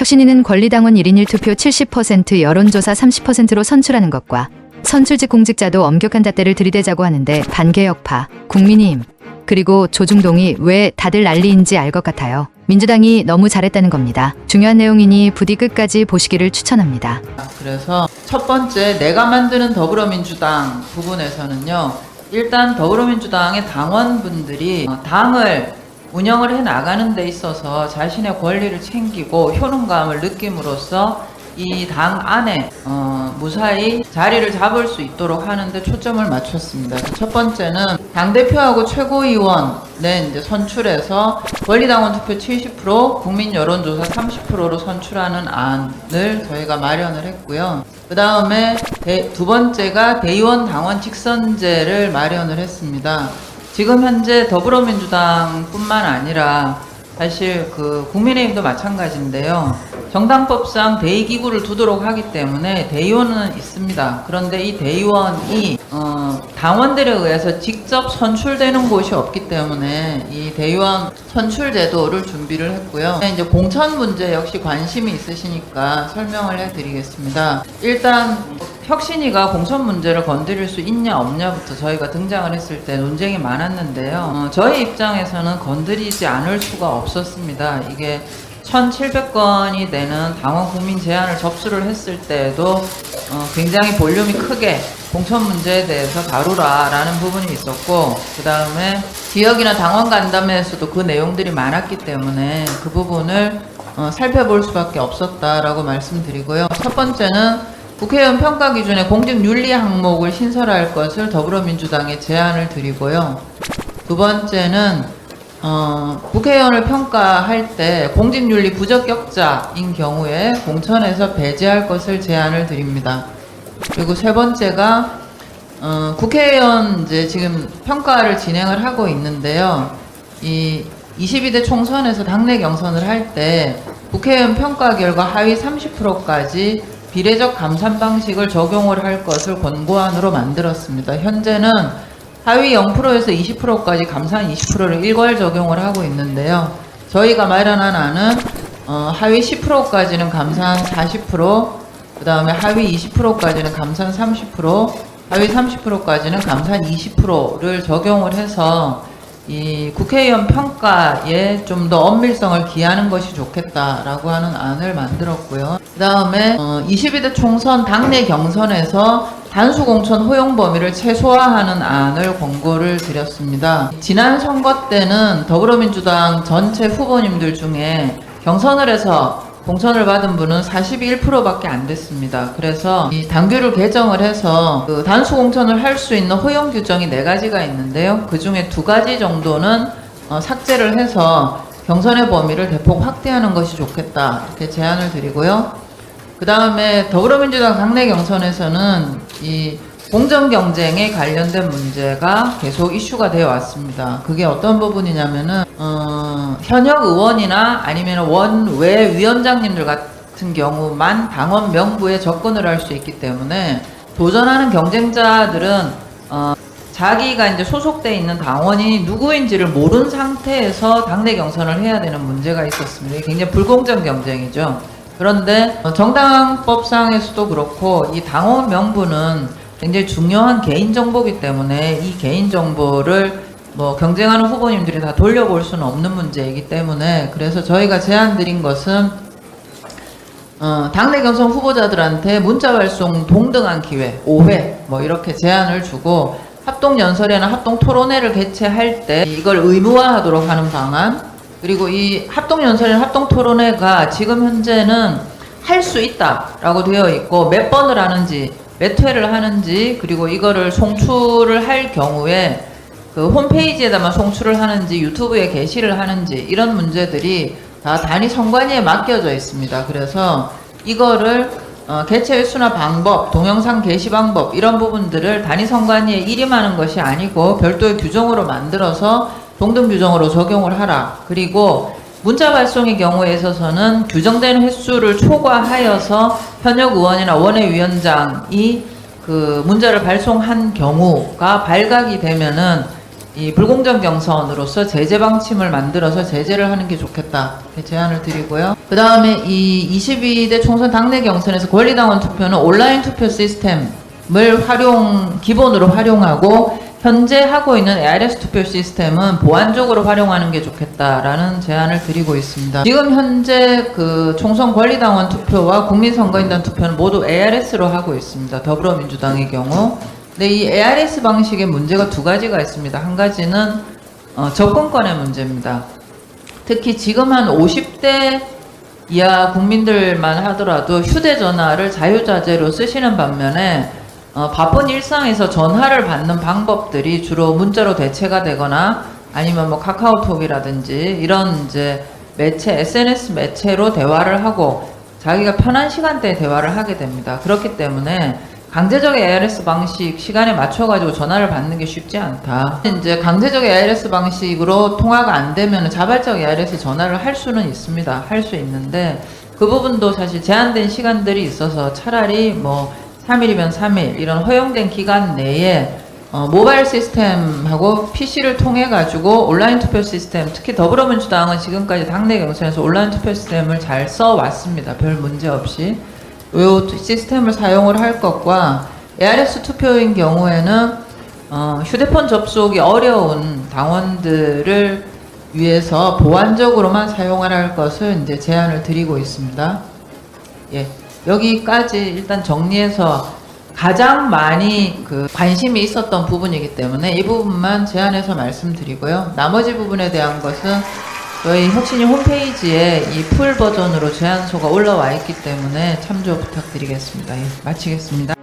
혁신위는 권리당원 1인 1투표 70%, 여론조사 30%로 선출하는 것과 선출직 공직자도 엄격한 잣대를 들이대자고 하는데 반개혁파, 국민의힘, 그리고 조중동이 왜 다들 난리인지 알 것 같아요. 민주당이 너무 잘했다는 겁니다. 중요한 내용이니 부디 끝까지 보시기를 추천합니다. 그래서 첫 번째, 내가 만드는 더불어민주당 부분에서는요, 일단 더불어민주당의 당원분들이 당을 운영을 해 나가는 데 있어서 자신의 권리를 챙기고 효능감을 느낌으로써 이 당 안에 무사히 자리를 잡을 수 있도록 하는데 초점을 맞췄습니다. 첫 번째는 당대표하고 최고위원에 이제 선출해서 권리당원 투표 70%, 국민 여론조사 30%로 선출하는 안을 저희가 마련을 했고요. 그 다음에 두 번째가 대의원 당원 직선제를 마련을 했습니다. 지금 현재 더불어민주당뿐만 아니라 사실 국민의힘도 마찬가지인데요. 정당법상 대의기구를 두도록 하기 때문에 대의원은 있습니다. 그런데 이 대의원이 당원들에 의해서 직접 선출되는 곳이 없기 때문에 이 대의원 선출 제도를 준비를 했고요. 이제 공천 문제 역시 관심이 있으시니까 설명을 해드리겠습니다. 일단 혁신위가 공천 문제를 건드릴 수 있냐 없냐부터 저희가 등장을 했을 때 논쟁이 많았는데요. 저희 입장에서는 건드리지 않을 수가 없었습니다. 이게 1,700건이 되는 당원 국민 제안을 접수를 했을 때에도 굉장히 볼륨이 크게 공천 문제에 대해서 다루라라는 부분이 있었고, 그 다음에 지역이나 당원 간담회에서도 그 내용들이 많았기 때문에 그 부분을 살펴볼 수밖에 없었다라고 말씀드리고요. 첫 번째는 국회의원 평가 기준의 공직 윤리 항목을 신설할 것을 더불어민주당에 제안을 드리고요. 두 번째는 국회의원을 평가할 때 공직윤리 부적격자인 경우에 공천에서 배제할 것을 제안을 드립니다. 그리고 세 번째가 국회의원 이제 지금 평가를 진행을 하고 있는데요. 이 22대 총선에서 당내 경선을 할 때 국회의원 평가 결과 하위 30%까지 비례적 감산 방식을 적용을 할 것을 권고안으로 만들었습니다. 현재는 하위 0%에서 20%까지 감산 20%를 일괄 적용을 하고 있는데요. 저희가 마련한 안은 하위 10%까지는 감산 40%, 그 다음에 하위 20%까지는 감산 30%, 하위 30%까지는 감산 20%를 적용을 해서 이 국회의원 평가에 좀 더 엄밀성을 기하는 것이 좋겠다라고 하는 안을 만들었고요. 그 다음에 22대 총선 당내 경선에서 단수공천 허용 범위를 최소화하는 안을 권고를 드렸습니다. 지난 선거 때는 더불어민주당 전체 후보님들 중에 경선을 해서 공천을 받은 분은 41%밖에 안 됐습니다. 그래서 이 당규를 개정을 해서 단수 공천을 할 수 있는 허용 규정이 4가지가 있는데요. 그 중에 2가지 정도는 삭제를 해서 경선의 범위를 대폭 확대하는 것이 좋겠다, 이렇게 제안을 드리고요. 그 다음에 더불어민주당 당내 경선에서는 이 공정 경쟁에 관련된 문제가 계속 이슈가 되어 왔습니다. 그게 어떤 부분이냐면은 현역 의원이나 아니면 원외 위원장님들 같은 경우만 당원 명부에 접근을 할 수 있기 때문에 도전하는 경쟁자들은 자기가 이제 소속돼 있는 당원이 누구인지를 모르는 상태에서 당내 경선을 해야 되는 문제가 있었습니다. 굉장히 불공정 경쟁이죠. 그런데 정당법상에서도 그렇고 이 당원 명부는 굉장히 중요한 개인정보이기 때문에 이 개인정보를 경쟁하는 후보님들이 다 돌려볼 수는 없는 문제이기 때문에, 그래서 저희가 제안 드린 것은 당내 경선 후보자들한테 문자 발송 동등한 기회 5회 이렇게 제안을 주고, 합동연설회나 합동토론회를 개최할 때 이걸 의무화하도록 하는 방안, 그리고 이 합동연설회나 합동토론회가 지금 현재는 할 수 있다라고 되어 있고 몇 번을 하는지 몇 회를 하는지, 그리고 이거를 송출을 할 경우에 그 홈페이지에다만 송출을 하는지 유튜브에 게시를 하는지 이런 문제들이 다 단위 선관위에 맡겨져 있습니다. 그래서 이거를 개최 횟수나 방법, 동영상 게시 방법 이런 부분들을 단위 선관위에 일임하는 것이 아니고 별도의 규정으로 만들어서 동등 규정으로 적용을 하라. 그리고 문자 발송의 경우에 있어서는 규정된 횟수를 초과하여서 현역 의원이나 원외위원장이 그 문자를 발송한 경우가 발각이 되면은 이 불공정 경선으로서 제재 방침을 만들어서 제재를 하는 게 좋겠다 이렇게 제안을 드리고요. 그 다음에 이 22대 총선 당내 경선에서 권리당원 투표는 온라인 투표 시스템을 기본으로 활용하고 현재 하고 있는 ARS 투표 시스템은 보완적으로 활용하는 게 좋겠다라는 제안을 드리고 있습니다. 지금 현재 그 총선 권리당원 투표와 국민선거인단 투표는 모두 ARS로 하고 있습니다. 더불어민주당의 경우. 근데 이 ARS 방식의 문제가 두 가지가 있습니다. 한 가지는 접근권의 문제입니다. 특히 지금 한 50대 이하 국민들만 하더라도 휴대전화를 자유자재로 쓰시는 반면에 바쁜 일상에서 전화를 받는 방법들이 주로 문자로 대체가 되거나 아니면 뭐 카카오톡이라든지 이런 이제 매체, SNS 매체로 대화를 하고 자기가 편한 시간대에 대화를 하게 됩니다. 그렇기 때문에 강제적 ARS 방식 시간에 맞춰가지고 전화를 받는 게 쉽지 않다. 이제 강제적 ARS 방식으로 통화가 안 되면 자발적 ARS 전화를 할 수는 있습니다. 할 수 있는데 그 부분도 사실 제한된 시간들이 있어서 차라리 뭐 3일이면 3일 이런 허용된 기간 내에 모바일 시스템하고 PC를 통해 가지고 온라인 투표 시스템, 특히 더불어민주당은 지금까지 당내 경선에서 온라인 투표 시스템을 잘 써왔습니다. 별 문제 없이. 이 시스템을 사용을 할 것과 ARS 투표인 경우에는 휴대폰 접속이 어려운 당원들을 위해서 보완적으로만 사용을 할 것을 이제 제안을 드리고 있습니다. 예. 여기까지 일단 정리해서 가장 많이 그 관심이 있었던 부분이기 때문에 이 부분만 제안해서 말씀드리고요. 나머지 부분에 대한 것은 저희 혁신이 홈페이지에 이 풀 버전으로 제안서가 올라와 있기 때문에 참조 부탁드리겠습니다. 예, 마치겠습니다.